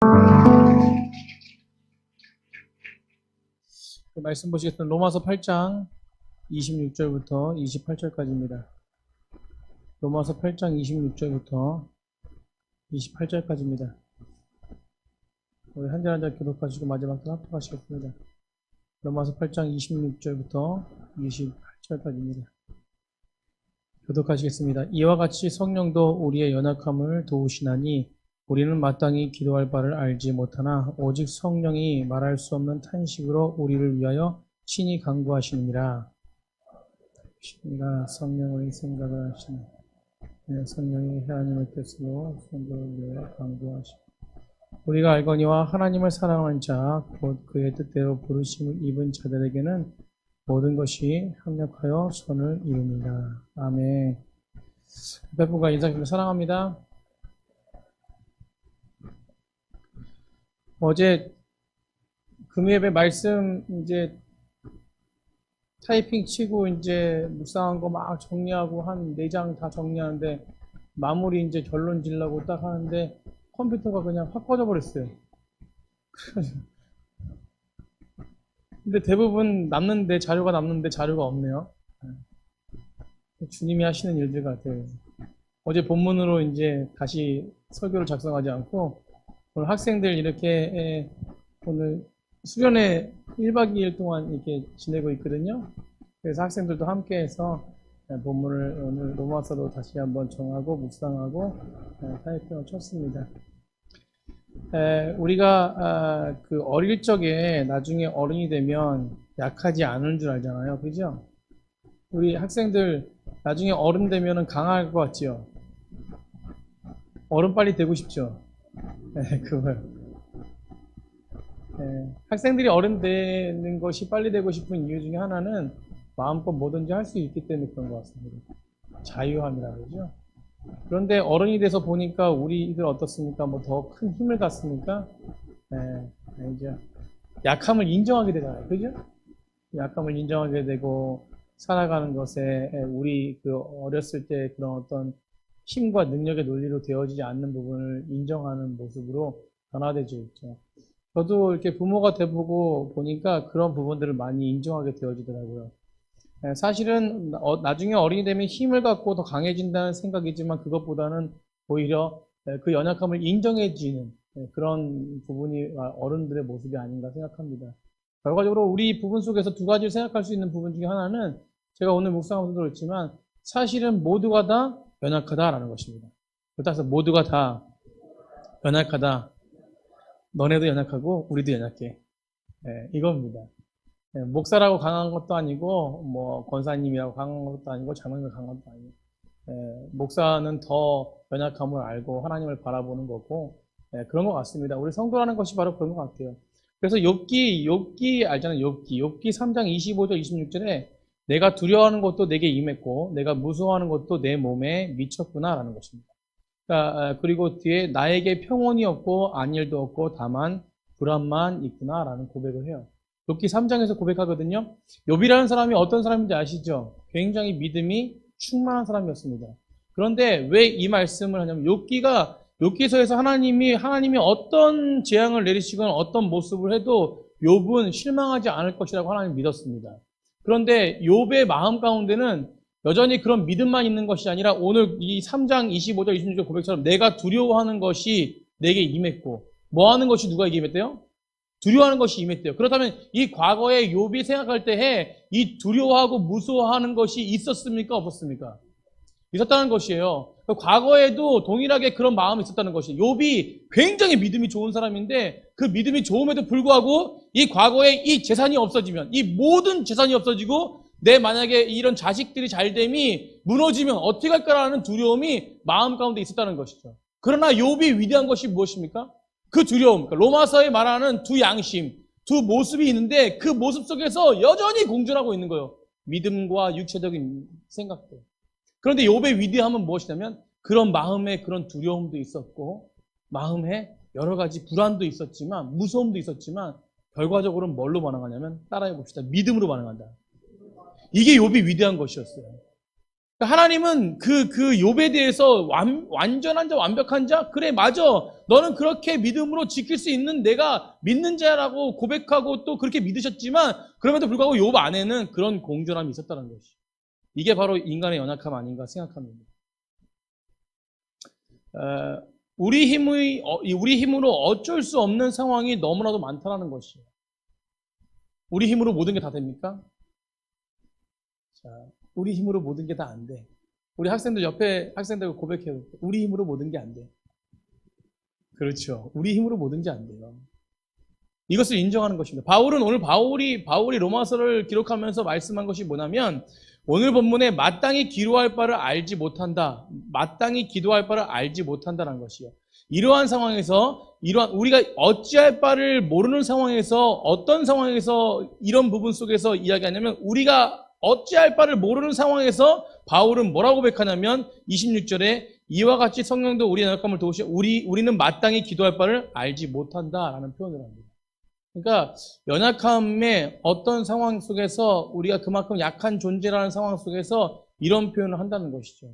그 말씀 보시겠습니다. 로마서 8장 26절부터 28절까지입니다. 로마서 8장 26절부터 28절까지입니다. 우리 한 절 한 절 기록하시고 마지막 때 합독하시겠습니다. 로마서 8장 26절부터 28절까지입니다. 교독하시겠습니다. 이와 같이 성령도 우리의 연약함을 도우시나니 우리는 마땅히 기도할 바를 알지 못하나 오직 성령이 말할 수 없는 탄식으로 우리를 위하여 친히 간구하시느니라. 성령의 생각을 하시니 성령이 하나님의 뜻으로 성도를 위하여 간구하시니 우리가 알거니와 하나님을 사랑하는 자 곧 그의 뜻대로 부르심을 입은 자들에게는 모든 것이 합력하여 선을 이룹니다. 아멘. 배부가 인사드립니다. 사랑합니다. 어제 금요일에 말씀 이제 타이핑 치고 이제 묵상한 거 막 정리하고 한 4장 다 정리하는데 마무리 이제 결론 지려고 딱 하는데 컴퓨터가 그냥 확 꺼져 버렸어요. 근데 대부분 자료가 남는데 자료가 없네요. 주님이 하시는 일들 같아요. 어제 본문으로 이제 다시 설교를 작성하지 않고 오늘 학생들 이렇게 오늘 수련회 1박 2일 동안 이렇게 지내고 있거든요. 그래서 학생들도 함께 해서 본문을 오늘 로마서로 다시 한번 정하고 묵상하고 타이핑을 쳤습니다. 우리가 그 어릴 적에 나중에 어른이 되면 약하지 않은 줄 알잖아요. 그죠? 우리 학생들 나중에 어른 되면 강할 것 같지요? 어른 빨리 되고 싶죠? 그거요. 학생들이 어른 되는 것이 빨리 되고 싶은 이유 중에 하나는 마음껏 뭐든지 할 수 있기 때문에 그런 것 같습니다. 자유함이라 그러죠. 그런데 어른이 돼서 보니까 우리들 어떻습니까? 뭐 더 큰 힘을 갖습니까? 이제 약함을 인정하게 되잖아요. 그죠? 약함을 인정하게 되고 살아가는 것에 우리 그 어렸을 때 그런 어떤 힘과 능력의 논리로 되어지지 않는 부분을 인정하는 모습으로 변화되죠 있죠. 저도 이렇게 부모가 돼보고 보니까 그런 부분들을 많이 인정하게 되어지더라고요. 사실은 나중에 어른이 되면 힘을 갖고 더 강해진다는 생각이지만 그것보다는 오히려 그 연약함을 인정해지는 그런 부분이 어른들의 모습이 아닌가 생각합니다. 결과적으로 우리 부분 속에서 두 가지를 생각할 수 있는 부분 중에 하나는 제가 오늘 묵상하면서도 그렇지만 사실은 모두가 다 연약하다라는 것입니다. 따라서 모두가 다 연약하다. 너네도 연약하고 우리도 연약해. 이겁니다. 목사라고 강한 것도 아니고 뭐 권사님이라고 강한 것도 아니고 장로님이 강한 것도 아니고 목사는 더 연약함을 알고 하나님을 바라보는 거고 그런 것 같습니다. 우리 성도라는 것이 바로 그런 것 같아요. 그래서 욥기 알잖아요. 욥기 3장 25절 26절에 내가 두려워하는 것도 내게 임했고 내가 무서워하는 것도 내 몸에 미쳤구나라는 것입니다. 그리고 뒤에 나에게 평온이 없고 안일도 없고 다만 불안만 있구나라는 고백을 해요. 욥기 3장에서 고백하거든요. 욥이라는 사람이 어떤 사람인지 아시죠? 굉장히 믿음이 충만한 사람이었습니다. 그런데 왜 이 말씀을 하냐면 욥기서에서 하나님이 어떤 재앙을 내리시거나 어떤 모습을 해도 욥은 실망하지 않을 것이라고 하나님 믿었습니다. 그런데 욥의 마음 가운데는 여전히 그런 믿음만 있는 것이 아니라 오늘 이 3장 25절 26절 고백처럼 내가 두려워하는 것이 내게 임했고 뭐 하는 것이 누가에게 임했대요? 두려워하는 것이 임했대요. 그렇다면 이 과거에 욥이 생각할 때에 이 두려워하고 무서워하는 것이 있었습니까? 없었습니까? 있었다는 것이에요. 과거에도 동일하게 그런 마음이 있었다는 것이에요. 욥이 굉장히 믿음이 좋은 사람인데 그 믿음이 좋음에도 불구하고 이 과거에 이 재산이 없어지면 이 모든 재산이 없어지고 내 만약에 이런 자식들이 잘됨이 무너지면 어떻게 할까라는 두려움이 마음 가운데 있었다는 것이죠. 그러나 욥이 위대한 것이 무엇입니까? 그 두려움, 로마서에 말하는 두 양심, 두 모습이 있는데 그 모습 속에서 여전히 공존하고 있는 거예요. 믿음과 육체적인 생각들. 그런데 욥의 위대함은 무엇이냐면 그런 마음에 그런 두려움도 있었고 마음에 여러 가지 불안도 있었지만 무서움도 있었지만 결과적으로는 뭘로 반응하냐면 따라해 봅시다. 믿음으로 반응한다. 이게 욥이 위대한 것이었어요. 하나님은 그 욥에 대해서 완전한 자, 완벽한 자? 그래, 맞아. 너는 그렇게 믿음으로 지킬 수 있는 내가 믿는 자라고 고백하고 또 그렇게 믿으셨지만 그럼에도 불구하고 욥 안에는 그런 공존함이 있었다는 것이. 이게 바로 인간의 연약함 아닌가 생각합니다. 우리 힘으로 어쩔 수 없는 상황이 너무나도 많다는 것이에요. 우리 힘으로 모든 게 다 됩니까? 자, 우리 힘으로 모든 게 다 안 돼. 우리 학생들 옆에 학생들 고백해요. 우리 힘으로 모든 게 안 돼. 그렇죠. 우리 힘으로 모든 게 안 돼요. 이것을 인정하는 것입니다. 오늘 바울이 로마서를 기록하면서 말씀한 것이 뭐냐면 오늘 본문에 마땅히 기도할 바를 알지 못한다. 마땅히 기도할 바를 알지 못한다는 것이요. 이러한 상황에서 우리가 어찌할 바를 모르는 상황에서 어떤 상황에서 이런 부분 속에서 이야기하냐면 우리가 어찌할 바를 모르는 상황에서 바울은 뭐라고 고백하냐면 26절에 이와 같이 성령도 우리의 연약함을 도우시어 우리는 마땅히 기도할 바를 알지 못한다라는 표현을 합니다. 그러니까 연약함의 어떤 상황 속에서 우리가 그만큼 약한 존재라는 상황 속에서 이런 표현을 한다는 것이죠.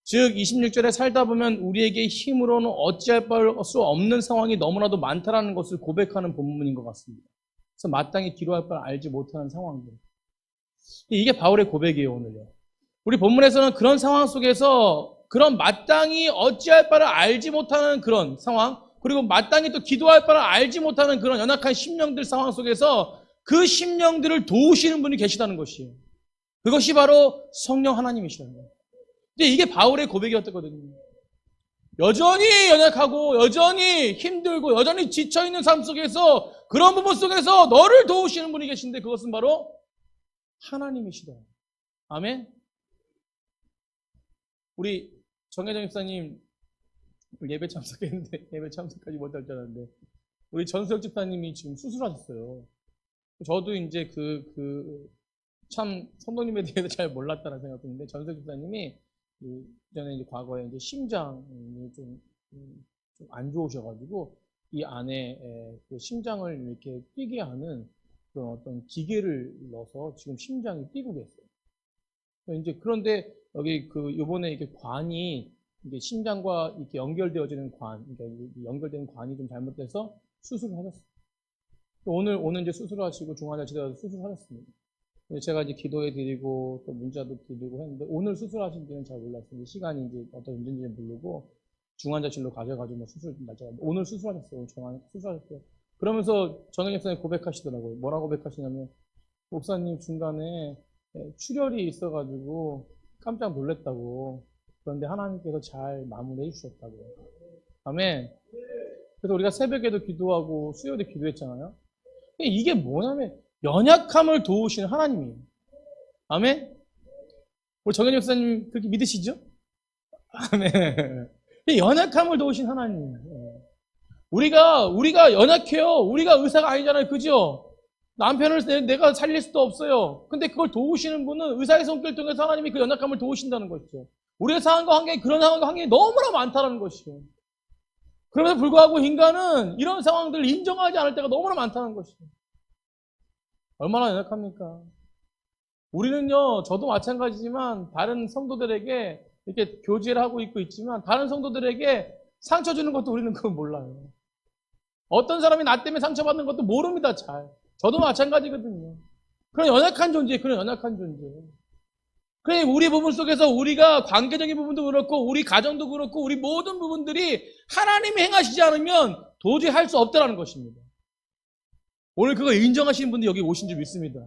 즉 26절에 살다 보면 우리에게 힘으로는 어찌할 수 없는 상황이 너무나도 많다라는 것을 고백하는 본문인 것 같습니다. 그래서 마땅히 기도할 바를 알지 못하는 상황들. 이게 바울의 고백이에요, 오늘요. 우리 본문에서는 그런 상황 속에서 그런 마땅히 어찌할 바를 알지 못하는 그런 상황, 그리고 마땅히 또 기도할 바를 알지 못하는 그런 연약한 심령들 상황 속에서 그 심령들을 도우시는 분이 계시다는 것이에요. 그것이 바로 성령 하나님이시라는 거예요. 근데 이게 바울의 고백이었거든요. 여전히 연약하고 여전히 힘들고 여전히 지쳐있는 삶 속에서 그런 부분 속에서 너를 도우시는 분이 계신데 그것은 바로 하나님이시다. 아멘. 우리 정혜정 집사님 예배 참석했는데 예배 참석까지 못할 줄 알았는데 우리 전수혁 집사님이 지금 수술하셨어요. 저도 이제 참 성도님에 대해서 잘 몰랐다는 생각했는데 전수혁 집사님이 전에 이제 과거에 이제 심장이 좀 안 좋으셔가지고 이 안에 그 심장을 이렇게 뛰게 하는 그런 어떤 기계를 넣어서 지금 심장이 뛰고 계세요. 이제 그런데 여기 요번에 이렇게 관이 이게 심장과 이렇게 연결되어지는 그러니까 연결되는 관이 좀 잘못돼서 수술을 하셨어요. 오늘 이제 수술하시고 중환자실에 가서 수술하셨습니다. 제가 이제 기도해 드리고 또 문자도 드리고 했는데 오늘 수술하신지는 잘 몰랐어요. 시간이 이제 어떤 문제인지 모르고 중환자실로 가져가지고 수술 날짜가 오늘 수술하셨어요. 수술하셨어요. 그러면서 정현 목사님 고백하시더라고요. 뭐라고 고백하시냐면 목사님 중간에 출혈이 있어가지고 깜짝 놀랐다고. 그런데 하나님께서 잘 마무리해 주셨다고. 아멘. 그래서 우리가 새벽에도 기도하고 수요일에 기도했잖아요. 이게 뭐냐면 연약함을 도우시는 하나님이에요. 아멘. 우리 정현 목사님 그렇게 믿으시죠? 아멘. 연약함을 도우신 하나님이에요. 우리가 연약해요. 우리가 의사가 아니잖아요. 그죠? 남편을 내가 살릴 수도 없어요. 근데 그걸 도우시는 분은 의사의 손길을 통해서 하나님이 그 연약함을 도우신다는 것이죠. 우리의 상황과 환경이 그런 상황과 환경이 너무나 많다는 것이에요. 그럼에도 불구하고 인간은 이런 상황들을 인정하지 않을 때가 너무나 많다는 것이에요. 얼마나 연약합니까? 우리는요, 저도 마찬가지지만 다른 성도들에게 이렇게 교제를 하고 있지만 다른 성도들에게 상처 주는 것도 우리는 그걸 몰라요. 어떤 사람이 나 때문에 상처받는 것도 모릅니다, 잘. 저도 마찬가지거든요. 그런 연약한 존재. 그래, 우리 부분 속에서 우리가 관계적인 부분도 그렇고, 우리 가정도 그렇고, 우리 모든 부분들이 하나님이 행하시지 않으면 도저히 할 수 없다는 것입니다. 오늘 그거 인정하시는 분들이 여기 오신 줄 믿습니다.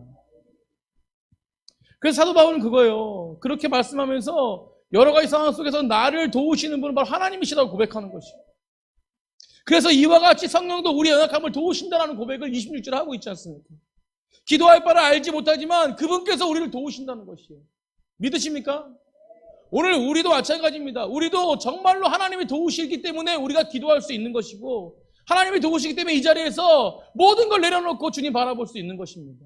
그래서 사도 바울은 그거예요. 그렇게 말씀하면서 여러 가지 상황 속에서 나를 도우시는 분은 바로 하나님이시라고 고백하는 것이에요. 그래서 이와 같이 성령도 우리의 연약함을 도우신다는 고백을 26절에 하고 있지 않습니까? 기도할 바를 알지 못하지만 그분께서 우리를 도우신다는 것이에요. 믿으십니까? 오늘 우리도 마찬가지입니다. 우리도 정말로 하나님이 도우시기 때문에 우리가 기도할 수 있는 것이고 하나님이 도우시기 때문에 이 자리에서 모든 걸 내려놓고 주님 바라볼 수 있는 것입니다.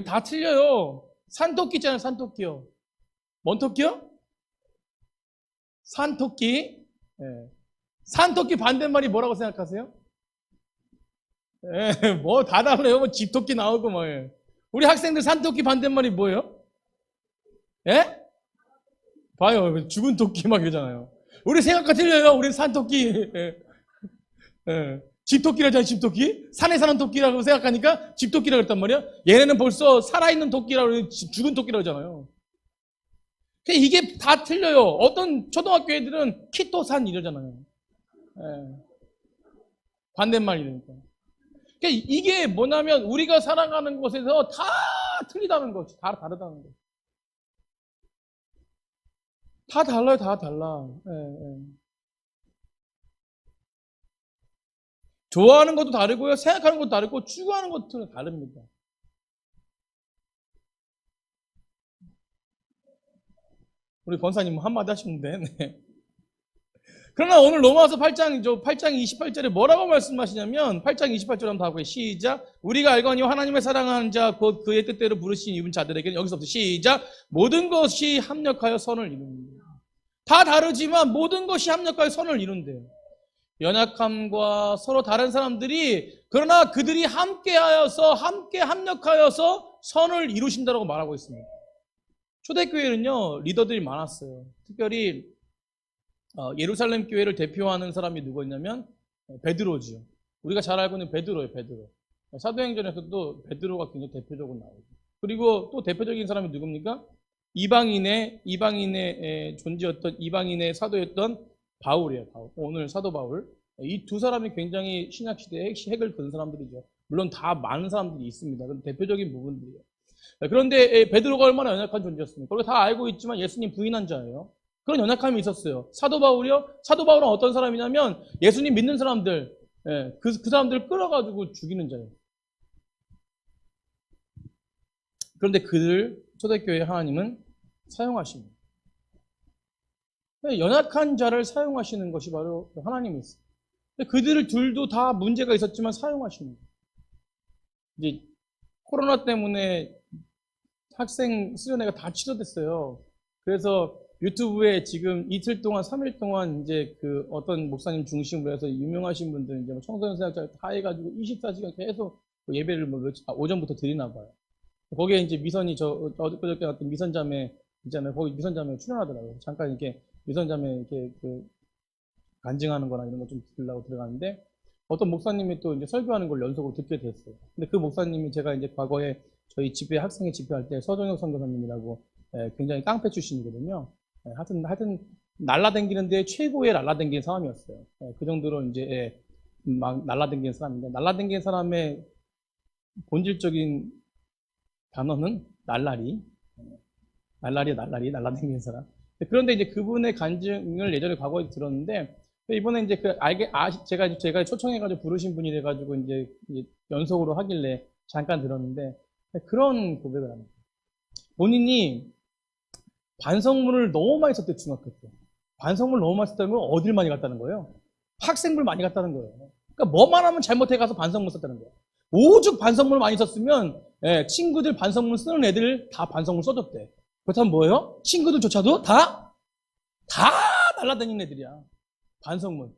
다 틀려요. 산토끼 있잖아요. 산토끼요. 뭔 토끼요? 산토끼. 네. 산토끼 반대말이 뭐라고 생각하세요? 뭐 다 나오네요. 뭐 집토끼 나오고 뭐예요. 우리 학생들 산토끼 반대말이 뭐예요? 예? 봐요. 죽은 토끼 막 이러잖아요. 우리 생각과 틀려요. 우리 산토끼. 예. 예. 집토끼라잖아요, 집토끼. 산에 사는 토끼라고 생각하니까 집토끼라고 했단 말이야. 얘네는 벌써 살아있는 토끼라고, 죽은 토끼라고 하잖아요. 이게 다 틀려요. 어떤 초등학교 애들은 키토산 이러잖아요. 예. 반대말 이러니까. 이게 뭐냐면 우리가 살아가는 곳에서 다 틀리다는 거지. 다 다르다는 거지. 다 달라요, 다 달라. 예, 예. 좋아하는 것도 다르고요, 생각하는 것도 다르고, 추구하는 것도 다릅니다. 우리 권사님 한마디 하시는데, 네. 그러나 오늘 로마서 8장 28절에 뭐라고 말씀하시냐면, 8장 28절 한번 다 하고요. 시작. 우리가 알거니 하나님의 사랑하는 자, 곧 그의 뜻대로 부르신 이분 자들에게는 여기서부터 시작. 모든 것이 합력하여 선을 이룹니다. 다 다르지만 모든 것이 합력하여 선을 이룬대요. 연약함과 서로 다른 사람들이 그러나 그들이 함께 합력하여서 선을 이루신다고 말하고 있습니다. 초대교회는요 리더들이 많았어요. 특별히 예루살렘 교회를 대표하는 사람이 누구였냐면 베드로지요. 우리가 잘 알고 있는 베드로예요. 베드로. 사도행전에서도 베드로가 굉장히 대표적으로 나오고, 그리고 또 대표적인 사람이 누굽니까? 이방인의 존재였던 이방인의 사도였던 바울이에요. 바울. 오늘 사도 바울. 이 두 사람이 굉장히 신약시대에 핵을 그은 사람들이죠. 물론 다 많은 사람들이 있습니다. 그런 대표적인 부분들이에요. 그런데 베드로가 얼마나 연약한 존재였습니까? 우리가 다 알고 있지만 예수님 부인한 자예요. 그런 연약함이 있었어요. 사도 바울이요? 사도 바울은 어떤 사람이냐면 예수님 믿는 사람들, 그 사람들을 끌어가지고 죽이는 자예요. 그런데 그들 초대교회 하나님은 사용하십니다. 연약한 자를 사용하시는 것이 바로 하나님이 있어요. 그들을 둘도 다 문제가 있었지만 사용하십니다. 이제 코로나 때문에 학생 수련회가 다 취소됐어요. 그래서 유튜브에 지금 이틀 동안, 3일 동안 이제 그 어떤 목사님 중심으로 해서 유명하신 분들 이제 청소년 사역자 다 해가지고 24시간 계속 예배를 오전부터 드리나 봐요. 거기에 이제 미선이 어저께 갔던 미선자매 있잖아요. 거기 미선자매 출연하더라고요. 잠깐 이렇게 미선자매 이렇게 간증하는 거나 이런 거 좀 들으려고 들어갔는데 어떤 목사님이 또 이제 설교하는 걸 연속으로 듣게 됐어요. 근데 그 목사님이 제가 이제 과거에 저희 집회 학생회 집회할 때 서정혁 선교사님이라고 굉장히 깡패 출신이거든요. 하여튼 날라다니는데 최고의 날라다니는 사람이었어요. 그 정도로 이제 막 날라다니는 사람인데, 날라다니는 사람의 본질적인 단어는 날라리. 날라다니는 사람. 그런데 이제 그분의 간증을 예전에 과거에 들었는데, 이번에 이제 제가 초청해가지고 부르신 분이 돼가지고 이제 연속으로 하길래 잠깐 들었는데, 그런 고백을 합니다. 본인이 반성문을 너무 많이 썼대요, 중학교 때. 반성문을 너무 많이 썼다는 건 어딜 많이 갔다는 거예요? 학생물 많이 갔다는 거예요. 그러니까 뭐만 하면 잘못해 가서 반성문 썼다는 거예요. 오죽 반성문을 많이 썼으면 친구들 반성문 쓰는 애들 다 반성문 써줬대. 그렇다면 뭐예요? 친구들조차도 다 날라다니는 애들이야. 반성문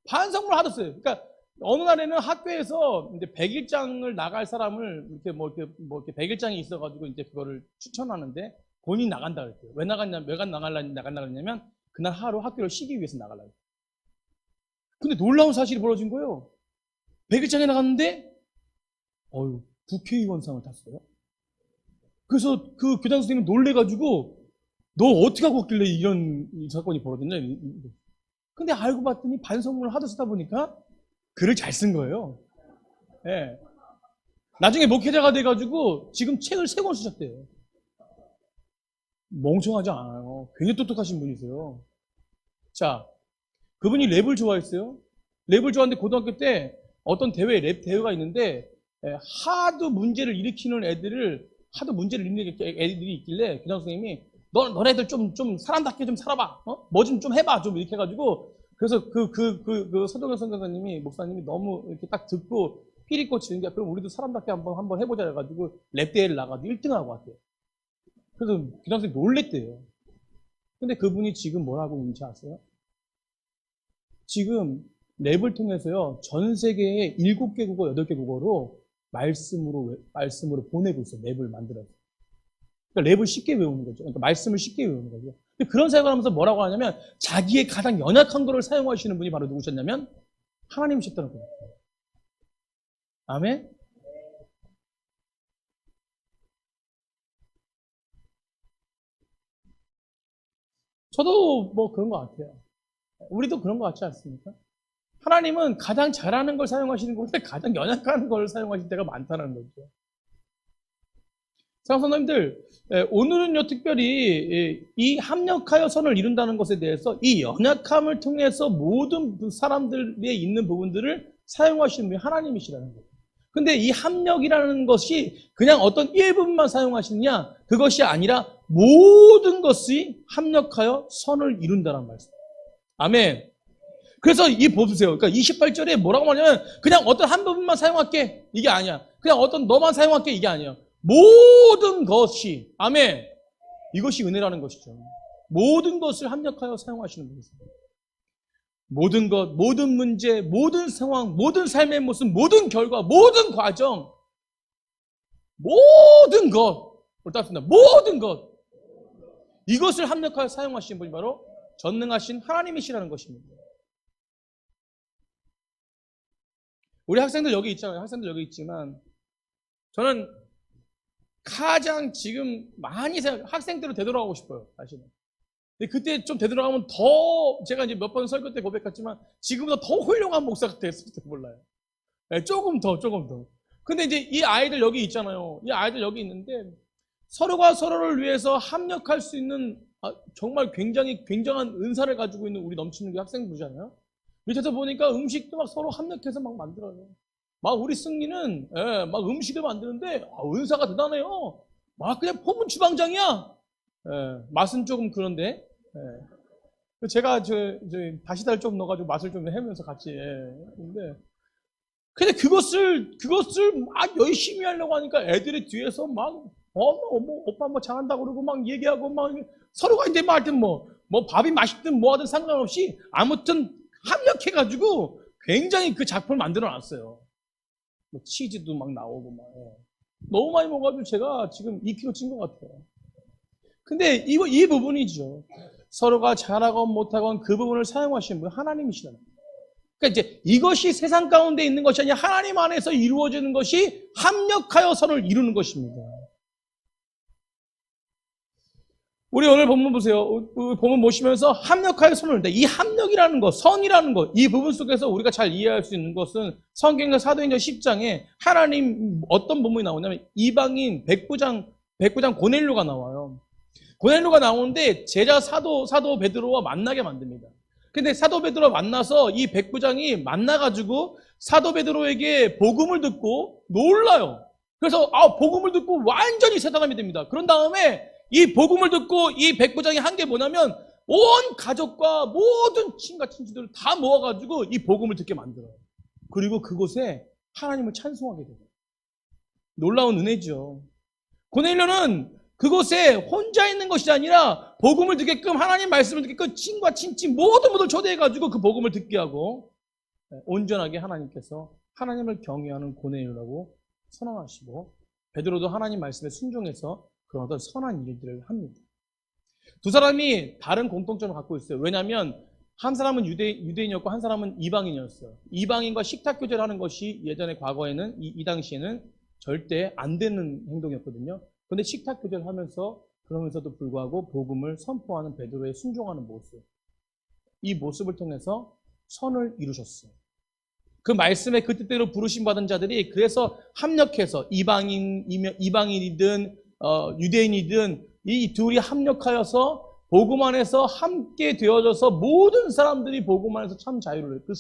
하도 써요. 그러니까 어느 날에는 학교에서 이제 100일장을 나갈 사람을 이렇게 100일장이 있어가지고 이제 그거를 추천하는데 본인이 나간다 그랬대요. 왜 나간다냐면 그날 하루 학교를 쉬기 위해서 나가려고. 근데 놀라운 사실이 벌어진 거예요. 100일장에 나갔는데 국회의원상을 탔어요. 그래서 그 교장 선생님이 놀래가지고 너 어떻게 하고 왔길래 이런 사건이 벌어졌냐. 근데 알고 봤더니 반성문을 하도 쓰다 보니까 글을 잘 쓴 거예요. 예. 나중에 목회자가 돼가지고 지금 책을 3권 쓰셨대요. 멍청하지 않아요. 굉장히 똑똑하신 분이세요. 자, 그분이 랩을 좋아했어요. 랩을 좋아하는데 고등학교 때 어떤 랩 대회가 있는데 하도 문제를 일으키는 애들이 있길래 교장 선생님이 너네들 좀 사람답게 좀 살아봐. 뭐 좀 해봐. 좀 이렇게 해가지고 그래서 서동현 선교사님이 목사님이 너무 이렇게 딱 듣고 피리 꽂히는 게 그럼 우리도 사람답게 한번 해보자 해가지고 랩 대회를 나가서 1등하고 왔대요. 그래서 교장 선생님 놀랬대요. 근데 그분이 지금 뭐라고 있는지 아세요? 지금 랩을 통해서요 전 세계에 7개 국어, 8개 국어로 말씀으로 보내고 있어요. 랩을 만들어서. 그러니까 랩을 쉽게 외우는 거죠. 그러니까 말씀을 쉽게 외우는 거죠. 근데 그런 사역을 하면서 뭐라고 하냐면 자기의 가장 연약한 거를 사용하시는 분이 바로 누구셨냐면 하나님이셨다는 거예요. 아멘? 저도 뭐 그런 것 같아요. 우리도 그런 것 같지 않습니까? 하나님은 가장 잘하는 걸 사용하시는 것보다 가장 연약한 걸 사용하실 때가 많다는 거죠. 사랑하는 사람들, 오늘은요, 특별히 이 합력하여 선을 이룬다는 것에 대해서 이 연약함을 통해서 모든 사람들에 있는 부분들을 사용하시는 분이 하나님이시라는 거예요. 근데 이 합력이라는 것이 그냥 어떤 일부분만 사용하시느냐, 그것이 아니라 모든 것이 합력하여 선을 이룬다는 말씀. 아멘. 그래서 이 보세요. 그러니까 28절에 뭐라고 말하냐면 그냥 어떤 한 부분만 사용할게. 이게 아니야. 그냥 어떤 너만 사용할게. 이게 아니야. 모든 것이, 아멘. 이것이 은혜라는 것이죠. 모든 것을 합력하여 사용하시는 분이세요. 모든 것, 모든 문제, 모든 상황, 모든 삶의 모습, 모든 결과, 모든 과정, 모든 것, 옳답니다. 모든 것. 이것을 합력하여 사용하시는 분이 바로 전능하신 하나님이시라는 것입니다. 우리 학생들 여기 있잖아요. 학생들 여기 있지만 저는 가장 지금 많이 학생들로 되돌아가고 싶어요. 사실은. 근데 그때 좀 되돌아가면 더 제가 이제 몇 번 설교 때 고백했지만 지금보다 더 훌륭한 목사가 됐을지도 몰라요. 네, 조금 더, 조금 더. 근데 이제 이 아이들 여기 있잖아요. 이 아이들 여기 있는데 서로가 서로를 위해서 합력할 수 있는 정말 굉장한 은사를 가지고 있는 우리 넘치는 학생부잖아요. 밑에서 보니까 음식도 막 서로 합력해서 막 만들어요. 막 우리 승리는 막 음식을 만드는데 은사가 대단해요. 막 그냥 포문 주방장이야. 맛은 조금 그런데 제가 다시다를 좀 넣어가지고 맛을 좀 해면서 같이 근데 그것을 막 열심히 하려고 하니까 애들이 뒤에서 막 오빠 뭐 잘한다고 그러고 막 얘기하고 막 서로가 이제 막 하여튼 뭐 밥이 맛있든 뭐 하든 상관없이 아무튼 합력해가지고 굉장히 그 작품을 만들어 놨어요. 뭐 치즈도 막 나오고 막 너무 많이 먹어가지고 제가 지금 2kg 찐 것 같아요. 근데 이 부분이죠. 서로가 잘하건 못하건 그 부분을 사용하시는 분 하나님이시라는 거예요. 그러니까 이제 이것이 세상 가운데 있는 것이 아니라 하나님 안에서 이루어지는 것이 합력하여 선을 이루는 것입니다. 우리 오늘 본문 보세요. 본문 보시면서 합력하여 선을 이룬다. 이 합력이라는 것, 선이라는 것, 이 부분 속에서 우리가 잘 이해할 수 있는 것은 성경의 사도행전 10장에 하나님 어떤 부분이 나오냐면 이방인 백부장 고넬료가 나와요. 고넬료가 나오는데 제자 사도 베드로와 만나게 만듭니다. 근데 사도 베드로와 만나서 이 백부장이 만나가지고 사도 베드로에게 복음을 듣고 놀라요. 그래서 복음을 듣고 완전히 새 사람이 됩니다. 그런 다음에 이 복음을 듣고 이 백부장이 한 게 뭐냐면 온 가족과 모든 친가 친지들을 다 모아가지고 이 복음을 듣게 만들어요. 그리고 그곳에 하나님을 찬송하게 돼요. 놀라운 은혜죠. 고넬료는 그곳에 혼자 있는 것이 아니라 복음을 듣게끔 하나님 말씀을 듣게끔 친과 친친 모든 분들 초대해가지고 그 복음을 듣게 하고 온전하게 하나님께서 하나님을 경외하는 고넬료라고 선언하시고 베드로도 하나님 말씀에 순종해서 그런 어떤 선한 일들을 합니다. 두 사람이 다른 공통점을 갖고 있어요. 왜냐하면 한 사람은 유대인이었고 한 사람은 이방인이었어요. 이방인과 식탁 교제를 하는 것이 예전에 과거에는 이 당시에는 절대 안 되는 행동이었거든요. 그런데 식탁 교제를 하면서 그러면서도 불구하고 복음을 선포하는 베드로의 순종하는 모습, 이 모습을 통해서 선을 이루셨어요. 그 말씀에 그 뜻대로 부르심 받은 자들이 그래서 합력해서 이방인이든 유대인이든 이 둘이 합력하여서 복음 안에서 함께 되어져서 모든 사람들이 복음 안에서 참 자유를 그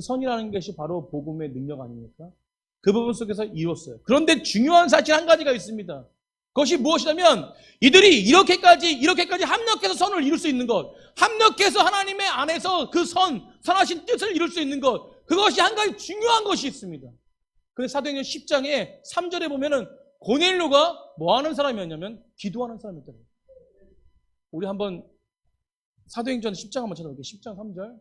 선이라는 것이 바로 복음의 능력 아닙니까? 그 부분 속에서 이뤘어요. 그런데 중요한 사실 한 가지가 있습니다. 그것이 무엇이냐면 이들이 이렇게까지 합력해서 선을 이룰 수 있는 것, 합력해서 하나님의 안에서 그 선하신 뜻을 이룰 수 있는 것, 그것이 한 가지 중요한 것이 있습니다. 그래서 사도행전 10장에 3절에 보면은 고넬료가 뭐 하는 사람이었냐면 기도하는 사람이었더라고요. 우리 한번 사도행전 10장 한번 찾아볼게요. 10장 3절.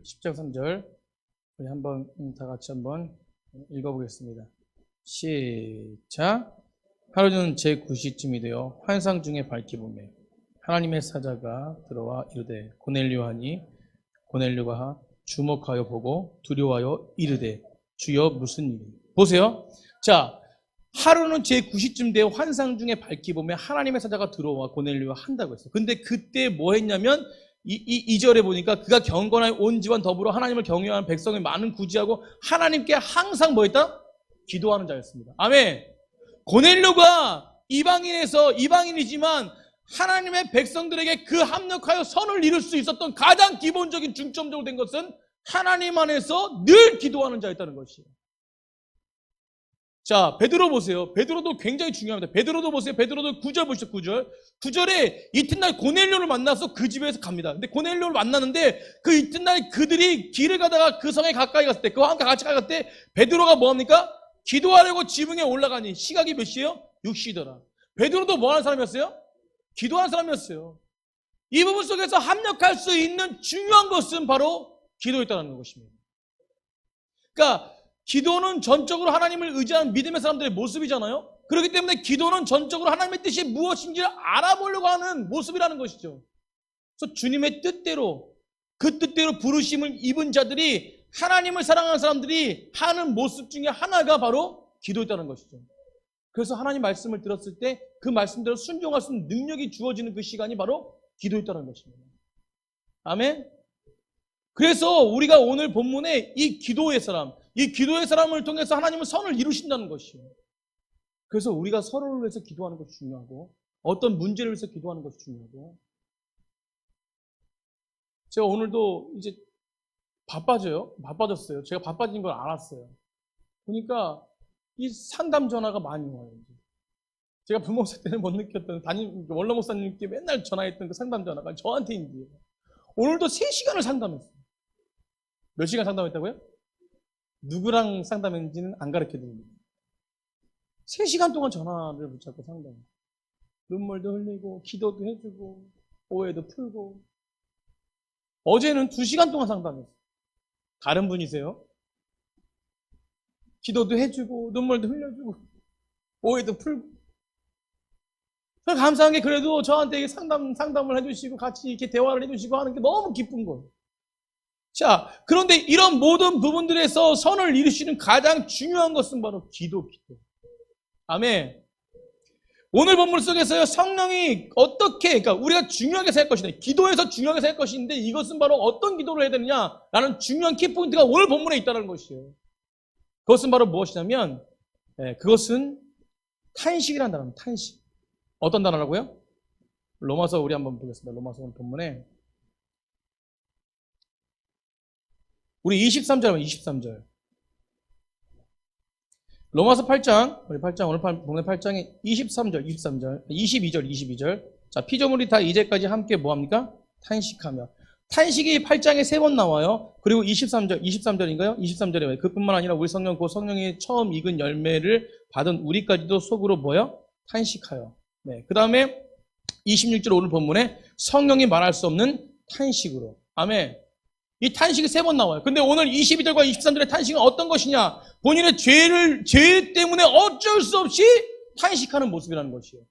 10장 3절 우리 한번 다 같이 한번 읽어보겠습니다. 시작. 하루는 제9시쯤이 되어 환상 중에 밝히 보매 하나님의 사자가 들어와 이르되 고넬료 하니 고넬료가 주목하여 보고 두려워하여 이르되 주여 무슨 일이. 보세요. 자, 하루는 제9시쯤 되어 환상 중에 밝히 보매 하나님의 사자가 들어와 고넬료가 한다고 했어요. 근데 그때 뭐 했냐면 이 절에 보니까 그가 경건하여 온 집안 더불어 하나님을 경외하는 백성이 많은 구지하고 하나님께 항상 뭐 했다? 기도하는 자였습니다. 아멘. 고넬료가 이방인이지만 하나님의 백성들에게 그 합력하여 선을 이룰 수 있었던 가장 기본적인 중점적으로 된 것은 하나님 안에서 늘 기도하는 자였다는 것이에요. 자, 베드로 보세요. 베드로도 굉장히 중요합니다. 베드로도 보세요. 베드로도 9절 보시죠. 9절에 이튿날 고넬료를 만나서 그 집에서 갑니다. 근데 고넬료를 만나는데 그 이튿날 그들이 길을 가다가 그 성에 가까이 갔을 때 그와 함께 같이 갔을 때 베드로가 뭐합니까? 기도하려고 지붕에 올라가니 시각이 몇 시예요? 6시더라. 베드로도 뭐 하는 사람이었어요? 기도하는 사람이었어요. 이 부분 속에서 합력할 수 있는 중요한 것은 바로 기도였다는 것입니다. 그러니까 기도는 전적으로 하나님을 의지하는 믿음의 사람들의 모습이잖아요. 그렇기 때문에 기도는 전적으로 하나님의 뜻이 무엇인지를 알아보려고 하는 모습이라는 것이죠. 그래서 주님의 뜻대로 그 뜻대로 부르심을 입은 자들이 하나님을 사랑하는 사람들이 하는 모습 중에 하나가 바로 기도였다는 것이죠. 그래서 하나님 말씀을 들었을 때 그 말씀대로 순종할 수 있는 능력이 주어지는 그 시간이 바로 기도였다는 것입니다. 아멘. 그래서 우리가 오늘 본문에 이 기도의 사람을 통해서 하나님은 선을 이루신다는 것이에요. 그래서 우리가 서로를 위해서 기도하는 것이 중요하고 어떤 문제를 위해서 기도하는 것이 중요하고 제가 오늘도 이제 바빠졌어요. 제가 바빠진 걸 알았어요. 그러니까 이 상담 전화가 많이 와요. 제가 부목사 때는 못 느꼈던 원로 목사님께 맨날 전화했던 그 상담 전화가 저한테 인지해요. 오늘도 3시간을 상담했어요. 몇 시간 상담했다고요? 누구랑 상담했는지는 안 가르쳐드립니다. 3시간 동안 전화를 붙잡고 상담해요. 눈물도 흘리고 기도도 해주고 오해도 풀고. 어제는 2시간 동안 상담했어요. 다른 분이세요? 기도도 해주고 눈물도 흘려주고 오해도 풀고. 감사한 게 그래도 저한테 상담을 해주시고 같이 이렇게 대화를 해주시고 하는 게 너무 기쁜 거예요. 자, 그런데 이런 모든 부분들에서 선을 이루시는 가장 중요한 것은 바로 기도. 아멘. 오늘 본문 속에서요, 성령이 그러니까 우리가 중요하게 생각할 것이다. 기도에서 중요하게 생각할 것인데 이것은 바로 어떤 기도를 해야 되느냐라는 중요한 키포인트가 오늘 본문에 있다는 것이에요. 그것은 바로 무엇이냐면, 그것은 탄식이라는 단어입니다. 탄식. 어떤 단어라고요? 로마서 우리 한번 보겠습니다. 로마서 오늘 본문에. 우리 23절. 로마서 8장, 오늘 8장에 22절. 자, 피조물이 다 이제까지 함께 뭐합니까? 탄식하며. 탄식이 8장에 3번 나와요. 그리고 23절인가요? 23절에 그뿐만 아니라 우리 성령, 그 성령이 처음 익은 열매를 받은 우리까지도 속으로 뭐요? 탄식하여. 네. 그 다음에 26절 오늘 본문에 성령이 말할 수 없는 탄식으로. 아멘. 이 탄식이 3번 나와요. 근데 오늘 22절과 23절의 탄식은 어떤 것이냐? 본인의 죄 때문에 어쩔 수 없이 탄식하는 모습이라는 것이에요.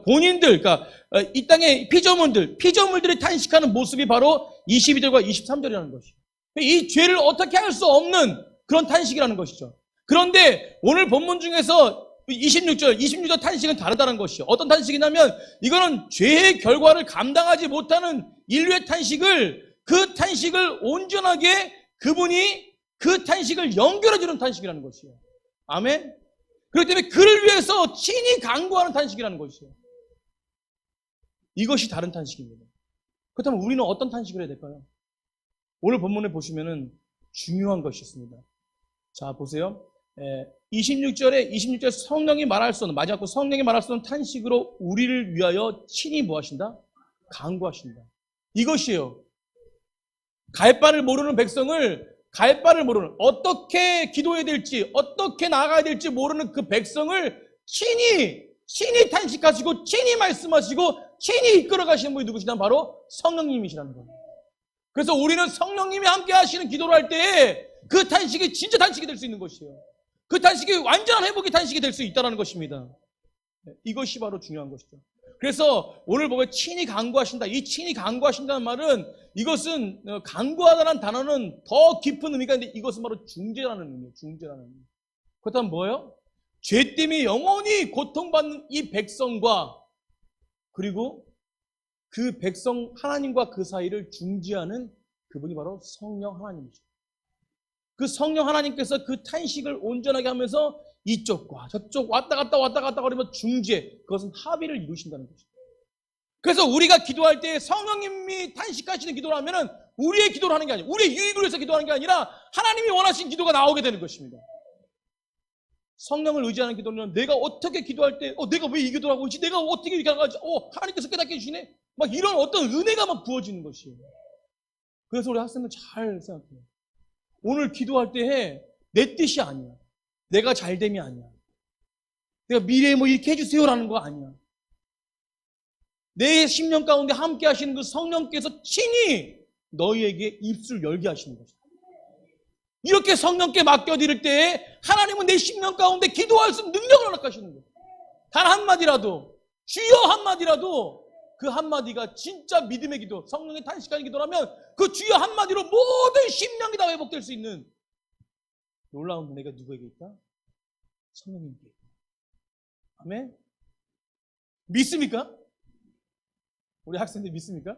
그러니까 이 땅의 피조물들이 탄식하는 모습이 바로 22절과 23절이라는 것이에요. 이 죄를 어떻게 할 수 없는 그런 탄식이라는 것이죠. 그런데 오늘 본문 중에서 26절 탄식은 다르다는 것이요. 어떤 탄식이냐면 이거는 죄의 결과를 감당하지 못하는 인류의 탄식을 그 탄식을 온전하게 그분이 그 탄식을 연결해주는 탄식이라는 것이에요. 아멘. 그렇기 때문에 그를 위해서 친히 간구하는 탄식이라는 것이에요. 이것이 다른 탄식입니다. 그렇다면 우리는 어떤 탄식을 해야 될까요? 오늘 본문에 보시면은 중요한 것이 있습니다. 자, 보세요. 26절에 성령이 말할 수 없는, 마지막 성령이 말할 수 없는 탄식으로 우리를 위하여 친히 뭐 하신다? 간구하신다. 이것이에요. 갈 바를 모르는 백성을, 어떻게 기도해야 될지, 어떻게 나아가야 될지 모르는 그 백성을 친히 탄식하시고, 친히 말씀하시고, 친히 이끌어 가시는 분이 누구시냐? 바로 성령님이시라는 거예요. 그래서 우리는 성령님이 함께 하시는 기도를 할 때 그 탄식이 진짜 탄식이 될 수 있는 것이에요. 그 탄식이 완전한 회복의 탄식이 될 수 있다는 것입니다. 이것이 바로 중요한 것이죠. 그래서 오늘 보면 친히 간구하신다. 이 친히 간구하신다는 말은 이것은 간구하다는 단어는 더 깊은 의미가 있는데 이것은 바로 중재라는 의미예요. 중재라는 의미. 그렇다면 뭐예요? 죄 때문에 영원히 고통받는 이 백성과 그리고 그 백성 하나님과 그 사이를 중재하는 그분이 바로 성령 하나님이죠. 그 성령 하나님께서 그 탄식을 온전하게 하면서 이쪽과 저쪽 왔다 갔다 거리면 중재, 그것은 합의를 이루신다는 것이죠. 그래서 우리가 기도할 때 성령님이 탄식하시는 기도를 하면은 우리의 기도를 하는 게 아니라 우리의 유익을 위해서 기도하는 게 아니라 하나님이 원하신 기도가 나오게 되는 것입니다. 성령을 의지하는 기도는 내가 어떻게 기도할 때 내가 왜 이 기도를 하고 있지? 내가 어떻게 이렇게 하지? 하나님께서 깨닫게 해주시네? 막 이런 어떤 은혜가 막 부어지는 것이에요. 그래서 우리 학생들 잘 생각해요. 오늘 기도할 때 내 뜻이 아니야. 내가 잘됨이 아니야. 내가 미래에 뭐 이렇게 해주세요라는 거 아니야. 내 심령 가운데 함께 하시는 그 성령께서 친히 너희에게 입술 열게 하시는 것이다. 이렇게 성령께 맡겨드릴 때 하나님은 내 심령 가운데 기도할 수 있는 능력을 허락하시는 거예요. 단 한마디라도, 주여 한마디라도 그 한마디가 진짜 믿음의 기도, 성령의 탄식하는 기도라면 그 주여 한마디로 모든 심령이 다 회복될 수 있는 놀라운 은혜가 누구에게 있다? 성령님께 있다. 아멘? 믿습니까? 우리 학생들 믿습니까?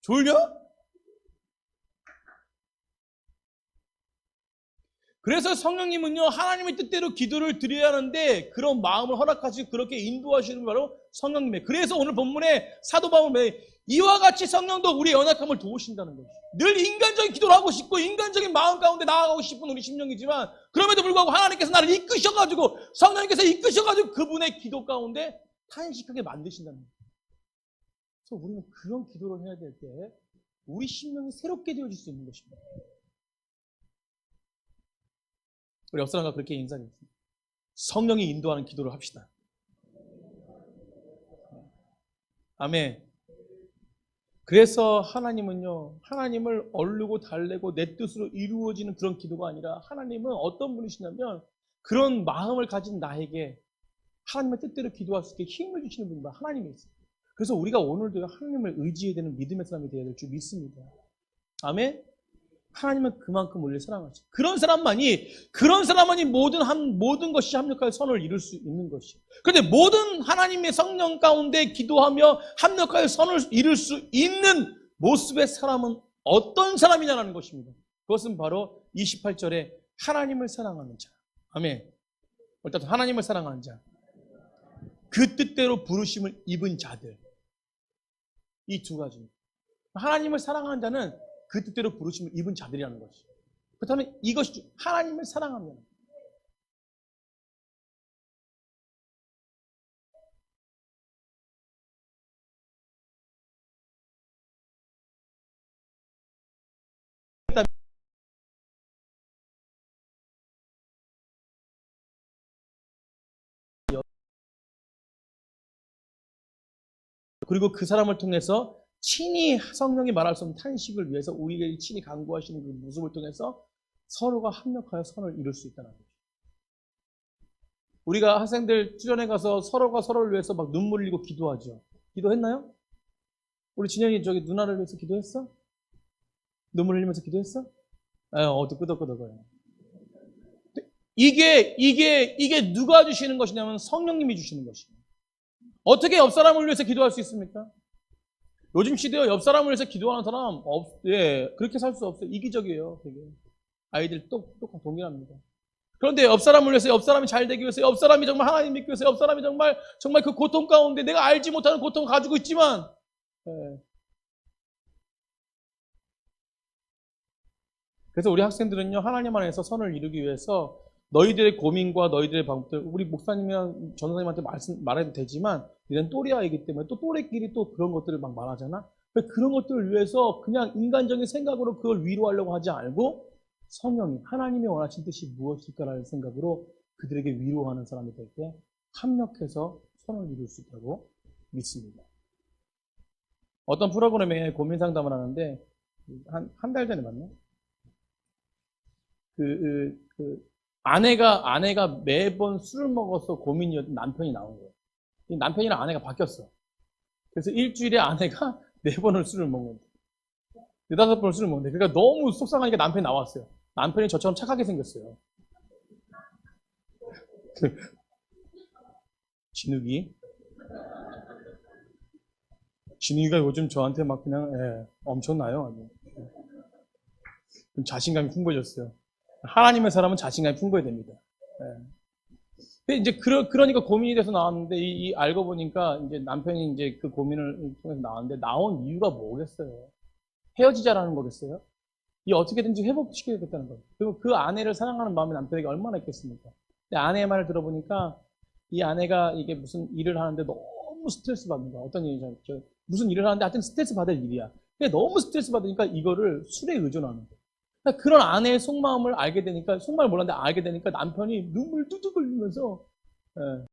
졸려? 그래서 성령님은요, 하나님의 뜻대로 기도를 드려야 하는데 그런 마음을 허락하시고 그렇게 인도하시는 바로 성령님이에요. 그래서 오늘 본문에 사도 바울은 이와 같이 성령도 우리의 연약함을 도우신다는 거예요. 늘 인간적인 기도를 하고 싶고 인간적인 마음 가운데 나아가고 싶은 우리 심령이지만 그럼에도 불구하고 하나님께서 나를 이끄셔가지고 성령님께서 이끄셔가지고 그분의 기도 가운데 탄식하게 만드신다는 거예요. 그래서 우리는 그런 기도를 해야 될 때 우리 심령이 새롭게 되어질 수 있는 것입니다. 우리 옆 사람과 그렇게 인사드렸습니다. 성령이 인도하는 기도를 합시다. 아멘. 그래서 하나님은요, 하나님을 얼르고 달래고 내 뜻으로 이루어지는 그런 기도가 아니라 하나님은 어떤 분이시냐면 그런 마음을 가진 나에게 하나님의 뜻대로 기도할 수 있게 힘을 주시는 분이 하나님이 있어요. 그래서 우리가 오늘도 하나님을 의지해야 되는 믿음의 사람이 되어야 될 줄 믿습니다. 아멘. 하나님은 그만큼 우리를 사랑하죠. 그런 사람만이 모든 것이 합력하여 선을 이룰 수 있는 것이에요. 그런데 모든 하나님의 성령 가운데 기도하며 합력하여 선을 이룰 수 있는 모습의 사람은 어떤 사람이냐는 것입니다. 그것은 바로 28절에 하나님을 사랑하는 자. 아멘. 일단 하나님을 사랑하는 자. 그 뜻대로 부르심을 입은 자들. 이 두 가지입니다. 하나님을 사랑하는 자는 그 뜻대로 부르심을 입은 자들이라는 것이죠. 그렇다면 이것이 하나님을 사랑하면 그리고 그 사람을 통해서 친히 성령이 말할 수 없는 탄식을 위해서 우리에게 친히 간구하시는 그 모습을 통해서 서로가 합력하여 선을 이룰 수 있다는 거죠. 우리가 학생들 수련회 가서 서로가 서로를 위해서 막 눈물 흘리고 기도하죠. 기도했나요? 우리 진영이 저기 누나를 위해서 기도했어? 눈물 흘리면서 기도했어? 끄덕끄덕거려. 이게 누가 주시는 것이냐면 성령님이 주시는 것이에요. 어떻게 옆 사람을 위해서 기도할 수 있습니까? 요즘 시대에 옆 사람을 위해서 기도하는 사람 그렇게 살 수 없어요. 이기적이에요. 되게. 아이들 똑같 동일합니다. 그런데 옆 사람을 위해서 옆 사람이 잘 되기 위해서 옆 사람이 정말 하나님 믿기 위해서 옆 사람이 정말 그 고통 가운데 내가 알지 못하는 고통을 가지고 있지만 그래서 우리 학생들은요 하나님 안에서 선을 이루기 위해서 너희들의 고민과 너희들의 방법들 우리 목사님이랑 전사님한테 말해도 되지만 이런 또래 아이기 때문에 또 또래끼리 또 그런 것들을 막 말하잖아. 그런 것들을 위해서 그냥 인간적인 생각으로 그걸 위로하려고 하지 말고 성령이 하나님이 원하신 뜻이 무엇일까라는 생각으로 그들에게 위로하는 사람이 될 때 합력해서 선을 이룰 수 있다고 믿습니다. 어떤 프로그램에 고민 상담을 하는데, 한 달 전에 맞나? 아내가 매번 술을 먹어서 고민이었던 남편이 나온 거예요. 이 남편이랑 아내가 바뀌었어. 그래서 일주일에 아내가 4번을 술을 먹는데, 4~5번을 술을 먹는데, 그러니까 너무 속상하니까 남편이 나왔어요. 남편이 저처럼 착하게 생겼어요. 진욱이. 진욱이가 요즘 저한테 막 그냥, 엄청나요. 아주. 좀 자신감이 풍부해졌어요. 하나님의 사람은 자신감이 풍부해야 됩니다. 예. 근데 이제 그러니까 고민이 돼서 나왔는데 알고 보니까 이제 남편이 이제 그 고민을 통해서 나왔는데 나온 이유가 뭐겠어요? 헤어지자라는 거겠어요? 이 어떻게든지 회복시켜야겠다는 거예요. 그리고 그 아내를 사랑하는 마음이 남편에게 얼마나 있겠습니까? 근데 아내의 말을 들어보니까 이 아내가 이게 무슨 일을 하는데 너무 스트레스 받는 거야. 어떤 일이죠? 무슨 일을 하는데 하여튼 스트레스 받을 일이야. 근데 너무 스트레스 받으니까 이거를 술에 의존하는 거야. 그러니까 그런 아내의 속마음을 알게 되니까, 속마음을 몰랐는데 알게 되니까 남편이 눈물 뚝뚝 흘리면서, 예,